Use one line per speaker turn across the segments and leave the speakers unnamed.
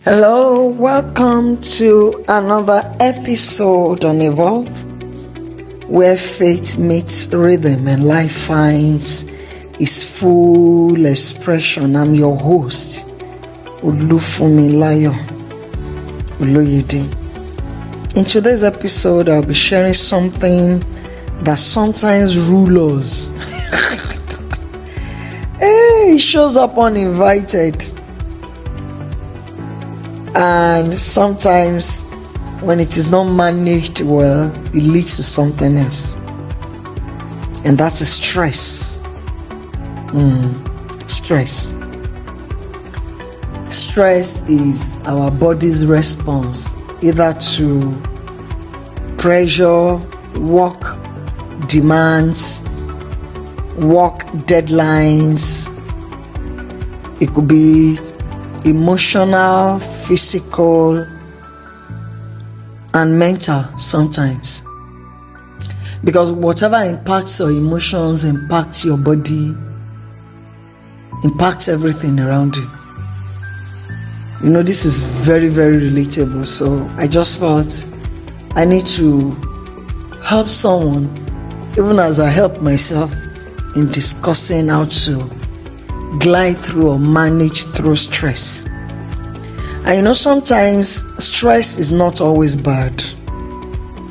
Hello, welcome to another episode on Evolve, where faith meets rhythm and life finds its full expression. I'm your host, Olufunmilayo Oloyede. In today's episode, I'll be sharing something that sometimes rules us. It shows up uninvited. And sometimes when it is not managed well, it leads to something else. And that is stress. Stress. Stress is our body's response either to pressure, work demands, work deadlines. It could be emotional, physical, and mental sometimes. Because whatever impacts your emotions, impacts your body, impacts everything around you. You know, this is very, very relatable. So I just felt I need to help someone, even as I help myself in discussing how to glide through or manage through stress. And you know, sometimes stress is not always bad.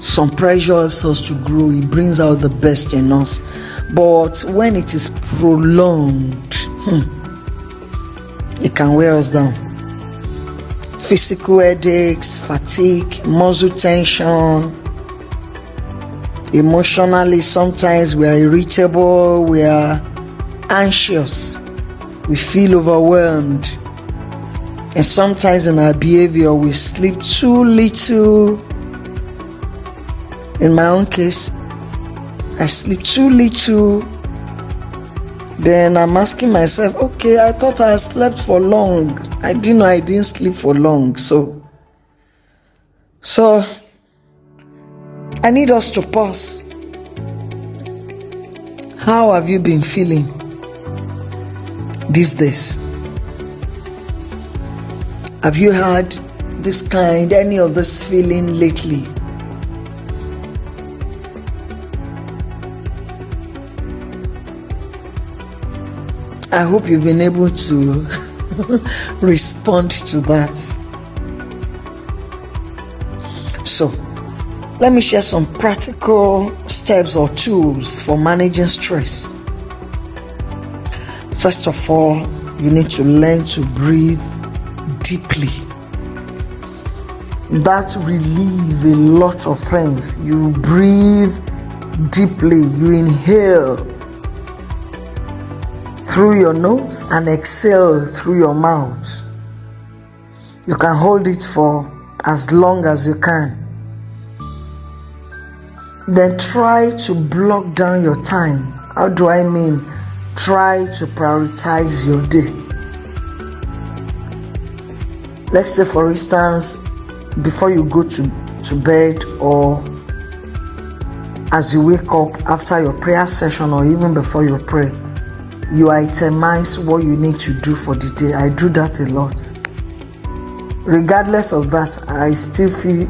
Some pressure helps us to grow. It brings out the best in us. But when it is prolonged, it can wear us down. Physical headaches, fatigue, muscle tension. Emotionally, sometimes we are irritable, we are anxious, we feel overwhelmed. And sometimes in our behavior, we sleep too little. In my own case, I sleep too little. Then I'm asking myself, okay, I thought I slept for long. I didn't know I didn't sleep for long. So I need us to pause. How have you been feeling these days? Have you had any of this feeling lately? I hope you've been able to respond to that. So, let me share some practical steps or tools for managing stress. First of all, you need to learn to breathe deeply. That relieves a lot of things. You breathe deeply. You inhale through your nose and exhale through your mouth. You can hold it for as long as you can. Then try to block down your time. How do I mean? Try to prioritize your day. Let's say, for instance, before you go to bed, or as you wake up after your prayer session, or even before you pray, you itemize what you need to do for the day. I do that a lot. Regardless of that, I still feel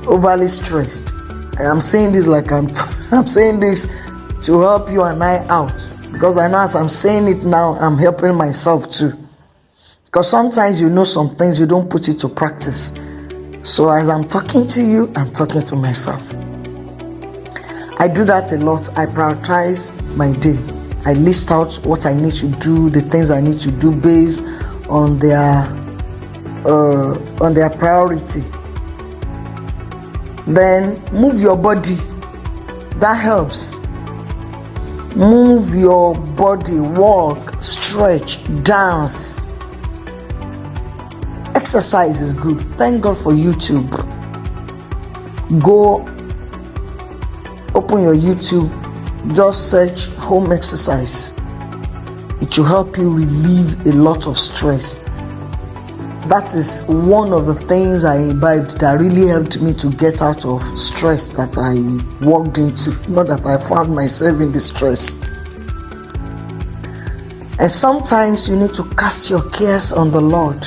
overly stressed. I'm saying this like I'm saying this to help you and I out, because I know as I'm saying it now, I'm helping myself too. Because sometimes you know some things, you don't put it to practice. So as I'm talking to you, I'm talking to myself. I do that a lot. I prioritize my day. I list out what I need to do, the things I need to do based on their priority. Then move your body. That helps. Move your body, walk, stretch, dance. Exercise is good. Thank God for YouTube. Go open your YouTube, just search home exercise. It will help you relieve a lot of stress. That is one of the things I imbibed that really helped me to get out of stress that I walked into. Not that I found myself in distress. And sometimes you need to cast your cares on the Lord.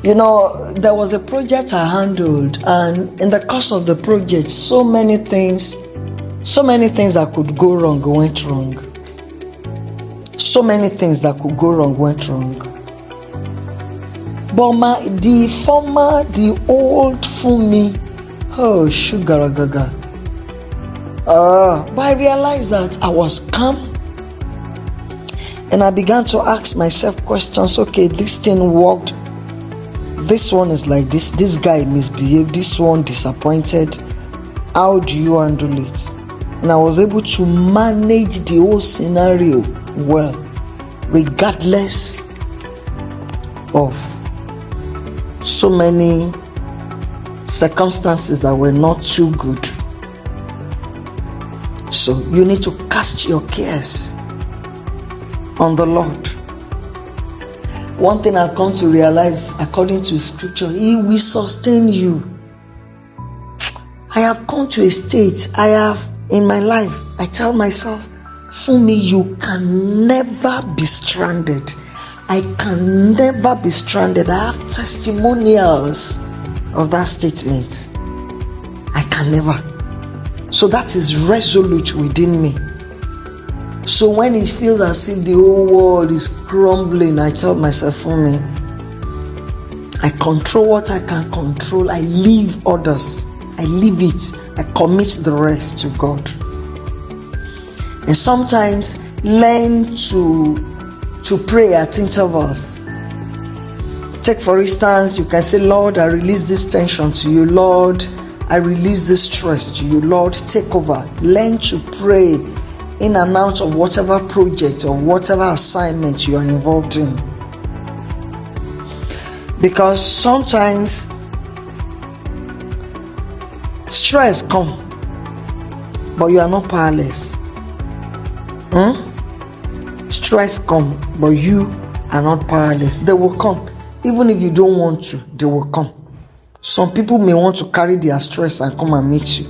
You know, there was a project I handled, and in the course of the project, so many things that could go wrong went wrong. So many things that could go wrong went wrong. But the old Fumi, oh, sugar gaga. But I realized that I was calm. And I began to ask myself questions. Okay, this thing worked. This one is like this. This guy misbehaved. This one disappointed. How do you handle it? And I was able to manage the whole scenario well, regardless of so many circumstances that were not too good. So you need to cast your cares on the Lord. One thing I've come to realize, according to scripture, He will sustain you. I have come to a state, in my life, I tell myself, Fumi, you can never be stranded. I can never be stranded. I have testimonials of that statement. I can never. So that is resolute within me. So when it feels as if the whole world is crumbling, I tell myself, Fumi, I control what I can control. I leave others. I leave it. I commit the rest to God. And sometimes learn to pray at intervals. Take for instance, you can say, Lord, I release this tension to you. Lord, I release this stress to you. Lord, take over. Learn to pray in and out of whatever project or whatever assignment you are involved in. Because sometimes stress comes, but you are not powerless. Stress comes, but you are not powerless. They will come. Even if you don't want to, they will come. Some people may want to carry their stress and come and meet you.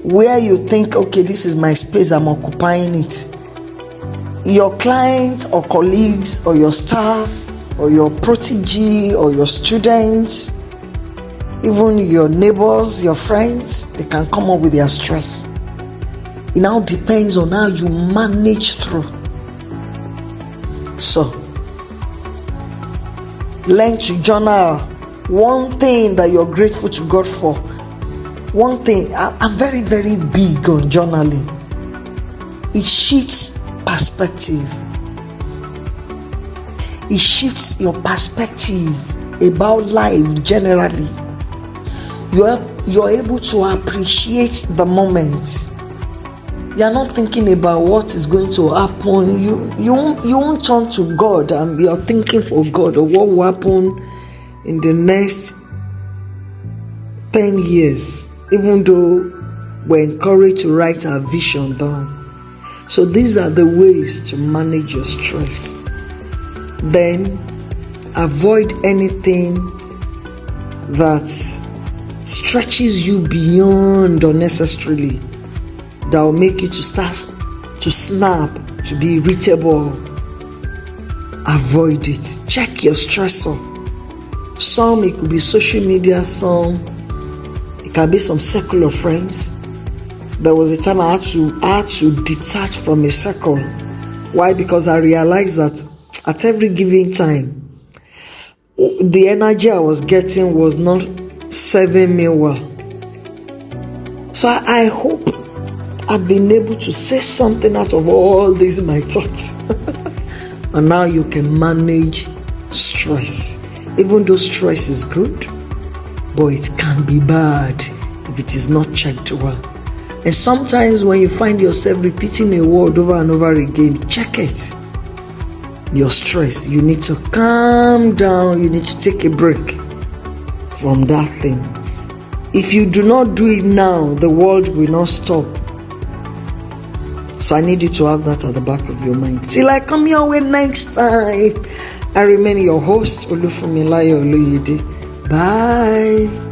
Where you think, okay, this is my space, I'm occupying it. Your clients or colleagues or your staff or your protege or your students, even your neighbors, your friends, they can come up with their stress. It now depends on how you manage through. So, learn to journal one thing that you're grateful to God for. One thing, I'm very, very big on journaling. It shifts perspective. It shifts your perspective about life generally. You're able to appreciate the moment. You're not thinking about what is going to happen. You won't turn to God and you're thinking for God or what will happen in the next 10 years. Even though we're encouraged to write our vision down. So these are the ways to manage your stress. Then avoid anything that stretches you beyond unnecessarily, that will make you to start to snap, to be irritable. Avoid it. Check your stressor. Some it could be social media, some it can be some circle of friends. There was a time I had to detach from a circle. Why? Because I realized that at every given time, the energy I was getting was not serving me well. So I hope I've been able to say something out of all these my thoughts. And now you can manage stress. Even though stress is good, but it can be bad if it is not checked well. And sometimes when you find yourself repeating a word over and over again, check it. Your stress, you need to calm down. You need to take a break from that thing. If you do not do it now, the world will not stop. So I need you to have that at the back of your mind. Till I come your way next time, I remain your host, Olufunmilayo Oluyede. Bye.